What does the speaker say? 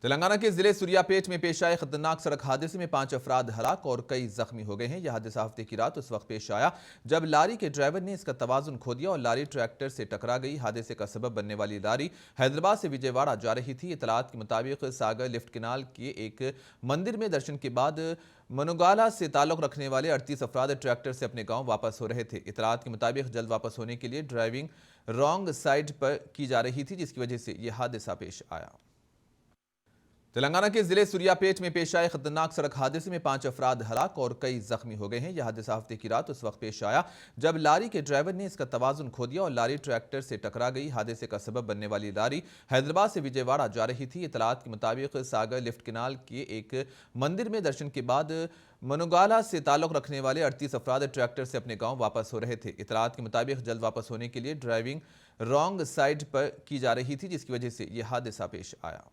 तेलंगाना के जिले सूर्यापेट में पेश आए खतरनाक सड़क हादसे में 5 अफराद हलाक और कई जख्मी हो गए हैं। यह हादसा हफ्ते की रात उस वक्त पेश आया जब लारी के ड्राइवर ने इसका तवाजुन खो दिया और लारी ट्रैक्टर से टकरा गई। हादसे का सबब बनने वाली लारी हैदराबाद से विजयवाड़ा जा रही थी। इतलात के मुताबिक सागर लिफ्ट केनाल के एक मंदिर में दर्शन के बाद मनोगाला से ताल्लुक रखने वाले 38 अफराद ट्रैक्टर से अपने गाँव वापस हो रहे थे। इतलात के मुताबिक जल्द वापस होने के लिए ड्राइविंग रॉन्ग साइड पर की जा रही थी, जिसकी वजह से यह हादसा पेश आया। तेलंगाना के जिले सूर्यापेट में पेश आए खतरनाक सड़क हादसे में 5 अफराद हलाक और कई जख्मी हो गए हैं। यह हादसा हफ्ते की रात उस वक्त पेश आया जब लारी के ड्राइवर ने इसका तवाजुन खो दिया और लारी ट्रैक्टर से टकरा गई। हादसे का सबब बनने वाली लारी हैदराबाद से विजयवाड़ा जा रही थी। इतलात के मुताबिक सागर लिफ्ट केनाल के एक मंदिर में दर्शन के बाद मनोगाला से ताल्लुक रखने वाले 38 अफराद ट्रैक्टर से अपने गाँव वापस हो रहे थे। इतलात के मुताबिक जल्द वापस होने के लिए ड्राइविंग रॉन्ग साइड पर की जा रही थी, जिसकी वजह से यह हादसा पेश आया।